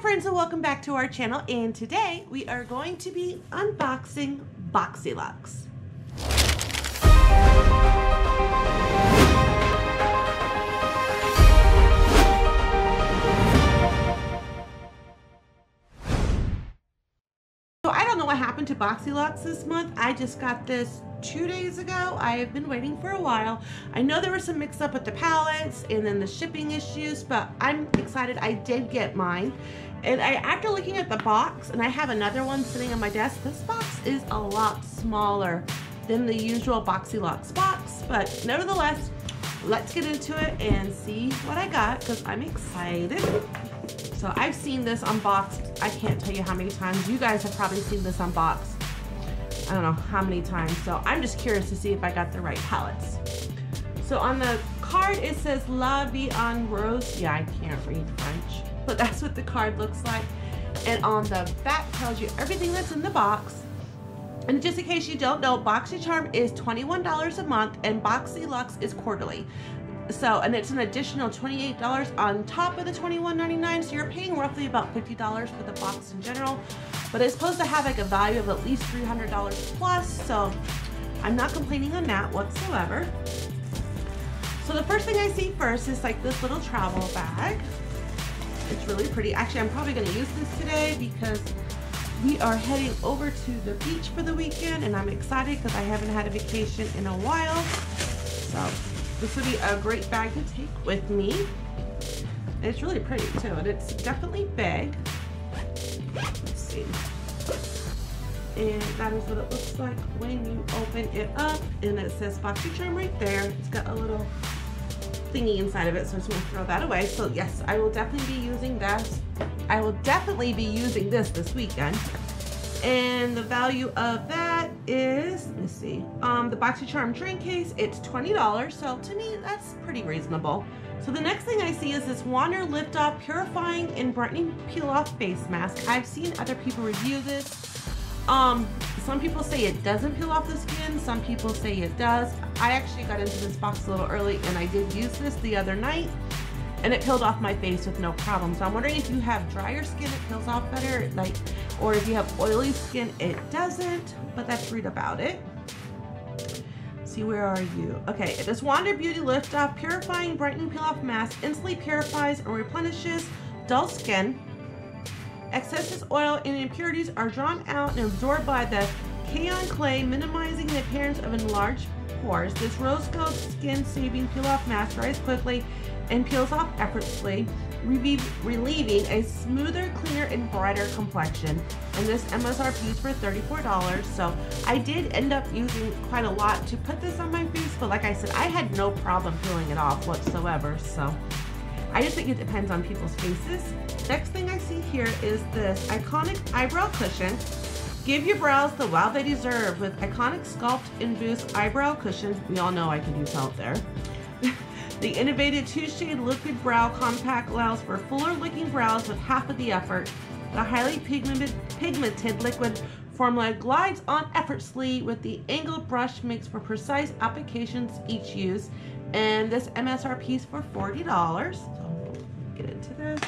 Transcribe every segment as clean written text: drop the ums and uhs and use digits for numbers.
friends, and welcome back to our channel, and today we are going to be unboxing Boxy Luxe. So I don't know what happened to Boxy Luxe this month. I just got this 2 days ago. I have been waiting for a while. I know there was some mix up with the pallets and then the shipping issues, but I'm excited. I did get mine. And after looking at the box, and I have another one sitting on my desk, this box is a lot smaller than the usual Boxy Luxe box. But nevertheless, let's get into it and see what I got, because I'm excited. So I've seen this unboxed, I can't tell you how many times. You guys have probably seen this unboxed, I don't know how many times. So I'm just curious to see if I got the right palettes. So on the card it says La Vie en Rose. Yeah, I can't read French, but that's what the card looks like. And on the back tells you everything that's in the box. And just in case you don't know, Boxy Charm is $21 a month and Boxy Luxe is quarterly. So, and it's an additional $28 on top of the $21.99, so you're paying roughly about $50 for the box in general. But it's supposed to have like a value of at least $300 plus, so I'm not complaining on that whatsoever. So the first thing I see first is like this little travel bag. It's really pretty. Actually, I'm probably going to use this today because we are heading over to the beach for the weekend, and I'm excited because I haven't had a vacation in a while. So this would be a great bag to take with me. And it's really pretty too, and it's definitely big. Let's see. And that is what it looks like when you open it up, and it says Boxy Charm right there. It's got a little thingy inside of it, so I'm just gonna throw that away. So yes, I will definitely be using this. I will definitely be using this weekend. And the value of that is, let me see, the Boxy Charm drink case, it's $20, so to me that's pretty reasonable. So the next thing I see is this Wander Liftoff Purifying and Brightening Peel Off Face Mask. I've seen other people review this. Some people say it doesn't peel off the skin, some people say it does. I actually got into this box a little early and I did use this the other night, and it peeled off my face with no problem. So I'm wondering if you have drier skin, it peels off better, like, or if you have oily skin, it doesn't, but let's read about it. See, where are you? Okay, this Wander Beauty Liftoff Purifying Brightening Peel Off Mask instantly purifies and replenishes dull skin. Excess oil and impurities are drawn out and absorbed by the kaolin clay, minimizing the appearance of enlarged pores. This rose gold skin-saving peel-off mask dries quickly and peels off effortlessly, relieving a smoother, cleaner, and brighter complexion. And this MSRP is for $34. So I did end up using quite a lot to put this on my face, but like I said, I had no problem peeling it off whatsoever. So I just think it depends on people's faces. Next thing I see here is this iconic eyebrow cushion. Give your brows the wow they deserve with iconic sculpt and boost eyebrow cushion. We all know I could use help there. The innovative 2-shade liquid brow compact allows for fuller looking brows with half of the effort. The highly pigmented liquid formula glides on effortlessly with the angled brush, makes for precise applications each use. And this MSRP is for $40. So get into this.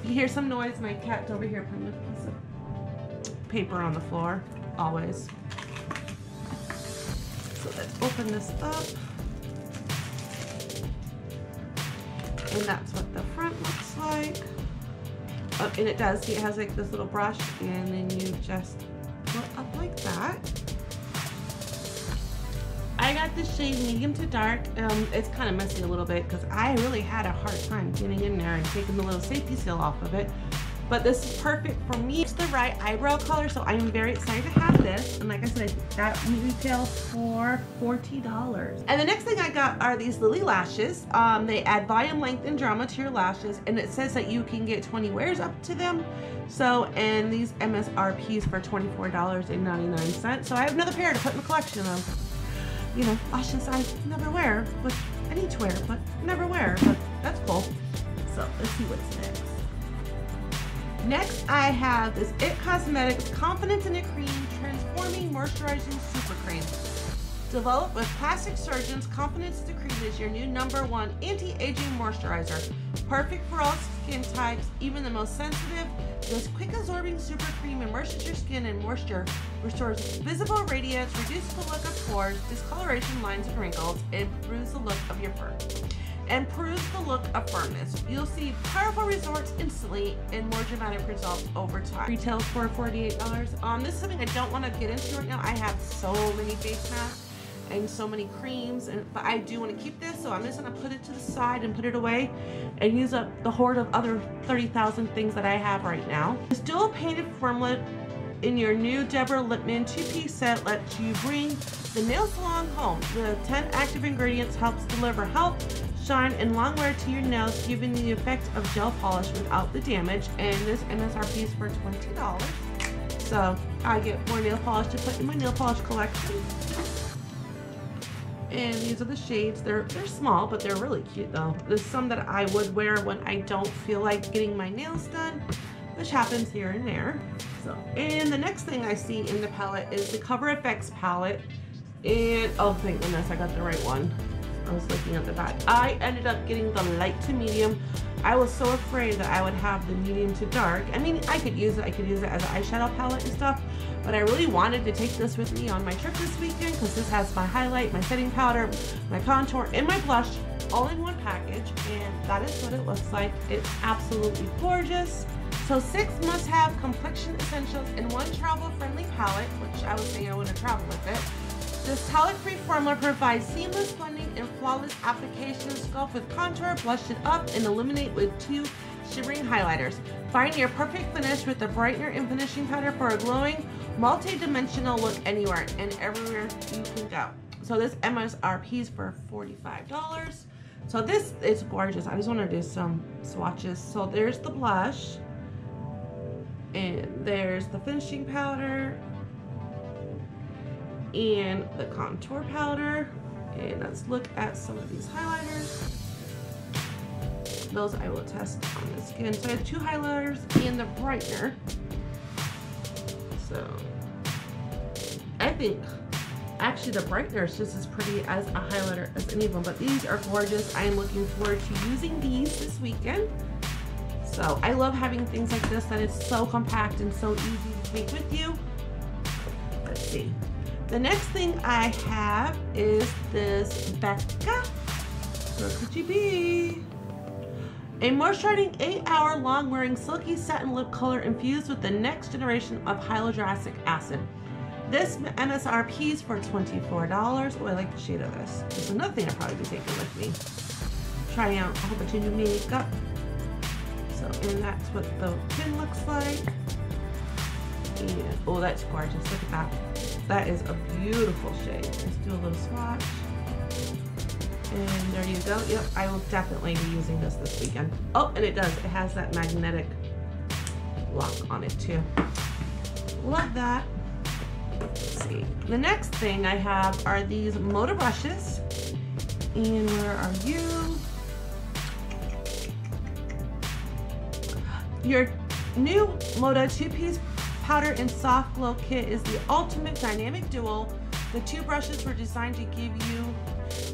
You hear some noise, my cat's over here putting a piece of paper on the floor, always. So let's open this up. And that's what the front looks like. Oh, and it does, see, it has like this little brush, and then you just put up like that. I got this shade medium to dark. It's kind of messy a little bit because I really had a hard time getting in there and taking the little safety seal off of it. But this is perfect for me. It's the right eyebrow color, so I'm very excited to have this. And like I said, that retails for $40. And the next thing I got are these Lily lashes. They add volume, length, and drama to your lashes, and it says that you can get 20 wears up to them. So, and these MSRPs for $24.99. So I have another pair to put in the collection of, you know, lashes I never wear, but I need to wear, but never wear, but that's cool. So let's see what's next. Next, I have this It Cosmetics Confidence in a Cream Transforming Moisturizing Super Cream. Developed with plastic surgeons, Confidence the Cream is your new #1 anti-aging moisturizer. Perfect for all skin types, even the most sensitive. This quick absorbing super cream immerses your skin in moisture, restores visible radiance, reduces the look of pores, discoloration, lines, and wrinkles, and improves the look of your fur. Improves the look of firmness. You'll see powerful results instantly and more dramatic results over time. Retails for $48. This is something I don't want to get into right now. I have so many face masks and so many creams, but I do want to keep this, so I'm just going to put it to the side and put it away and use up the hoard of other 30,000 things that I have right now. This dual painted formula in your new Deborah Lippmann 2-piece set lets you bring the nail salon home. The 10 active ingredients helps deliver health, shine, and long wear to your nails, giving the effect of gel polish without the damage. And this MSRP is for $20. So I get more nail polish to put in my nail polish collection. And these are the shades. They're small, but they're really cute though. There's some that I would wear when I don't feel like getting my nails done, which happens here and there. So, and the next thing I see in the palette is the Cover FX palette. And oh, thank goodness I got the right one. I was looking at the back. I ended up getting the light to medium. I was so afraid that I would have the medium to dark. I mean, I could use it as an eyeshadow palette and stuff, but I really wanted to take this with me on my trip this weekend because this has my highlight, my setting powder, my contour, and my blush all in one package, and that is what it looks like. It's absolutely gorgeous. So 6 must-have complexion essentials in one travel-friendly palette, which I was saying I want to travel with it. This palette-free formula provides seamless blending and flawless application. Sculpt with contour, blush it up, and illuminate with 2 shimmering highlighters. Find your perfect finish with the brightener and finishing powder for a glowing, multi-dimensional look anywhere and everywhere you can go. So this MSRP is for $45. So this is gorgeous. I just want to do some swatches. So there's the blush, and there's the finishing powder, and the contour powder. And let's look at some of these highlighters. Those I will test on the skin. So I have 2 highlighters and the brightener. So I think actually the brightener is just as pretty as a highlighter as any of them, but these are gorgeous. I am looking forward to using these this weekend. So I love having things like this that is so compact and so easy to take with you. Let's see. The next thing I have is this Becca. Where could you be? A moisturizing 8-hour long wearing silky satin lip color infused with the next generation of hyaluronic acid. This MSRP is for $24. Oh, I like the shade of this. This is another thing I'll probably be taking with me. Trying out a whole bunch of new makeup. So, and that's what the pin looks like. And, oh, that's gorgeous. Look at that. That is a beautiful shade. Let's do a little swatch. And there you go. Yep, I will definitely be using this weekend. Oh, and it does. It has that magnetic lock on it too. Love that. Let's see. The next thing I have are these Moda brushes. And where are you? Your new Moda 2-piece powder and soft glow kit is the ultimate dynamic duo. The 2 brushes were designed to give you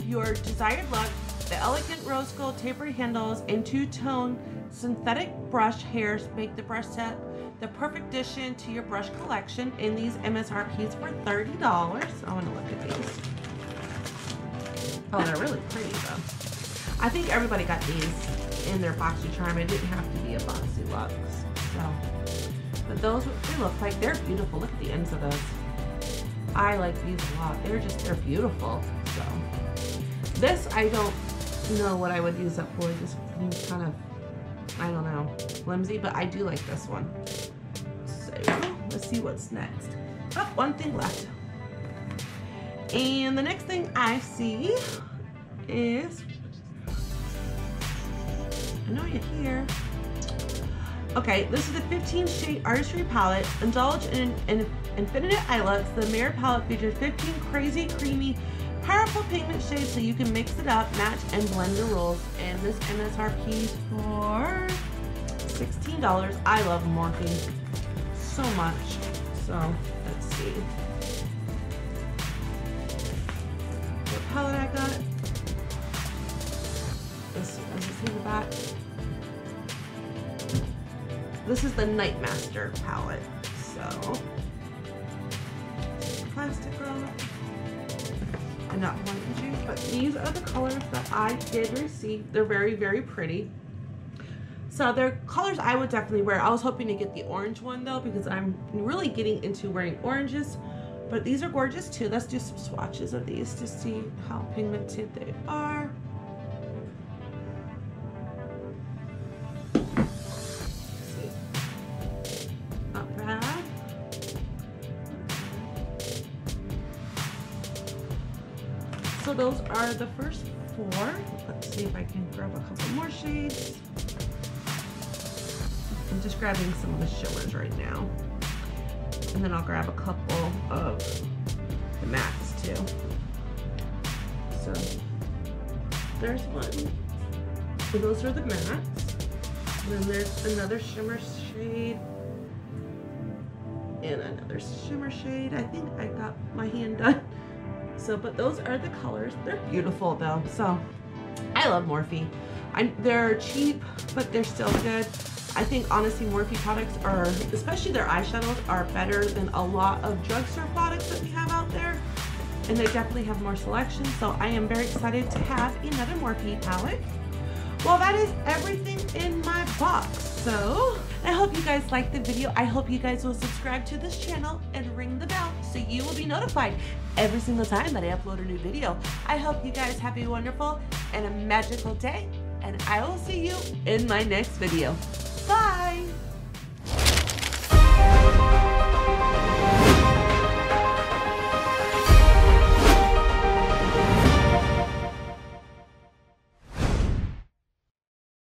your desired look. The elegant rose gold tapered handles and 2-tone synthetic brush hairs make the brush set the perfect addition to your brush collection. And these MSRPs for $30. I want to look at these. Oh, they're really pretty though. I think everybody got these in their Boxy Charm. It didn't have to be a Boxy Luxe. So, but those, they look like they're beautiful. Look at the ends of those. I like these a lot. They're beautiful. So this, I don't know what I would use that for. This seems kind of, I don't know, flimsy, but I do like this one. So let's see what's next. Oh, one thing left. And the next thing I see is, I know you're here. Okay, this is the 15 shade artistry palette. Indulge in infinite eye looks. The mirror palette features 15 crazy, creamy, powerful pigment shades so you can mix it up, match, and blend the rules. And this MSRP is for $16. I love morphine so much. So let's see. palette I got. This is in the back. This is the Nightmaster palette. So, plastic off. And not one juice, but these are the colors that I did receive. They're very, very pretty. So they're colors I would definitely wear. I was hoping to get the orange one though, because I'm really getting into wearing oranges. But these are gorgeous too. Let's do some swatches of these to see how pigmented they are. Not bad. So those are the first 4. Let's see if I can grab a couple more shades. I'm just grabbing some of the shimmers right now. And then I'll grab a couple of the mattes too. So there's one. So those are the mattes. And then there's another shimmer shade. And another shimmer shade. I think I got my hand done. So, but those are the colors. They're beautiful though. So I love Morphe. They're cheap, but they're still good. I think honestly Morphe products are, especially their eyeshadows, are better than a lot of drugstore products that we have out there. And they definitely have more selection. So I am very excited to have another Morphe palette. Well, that is everything in my box. So I hope you guys liked the video. I hope you guys will subscribe to this channel and ring the bell so you will be notified every single time that I upload a new video. I hope you guys have a wonderful and a magical day, and I will see you in my next video.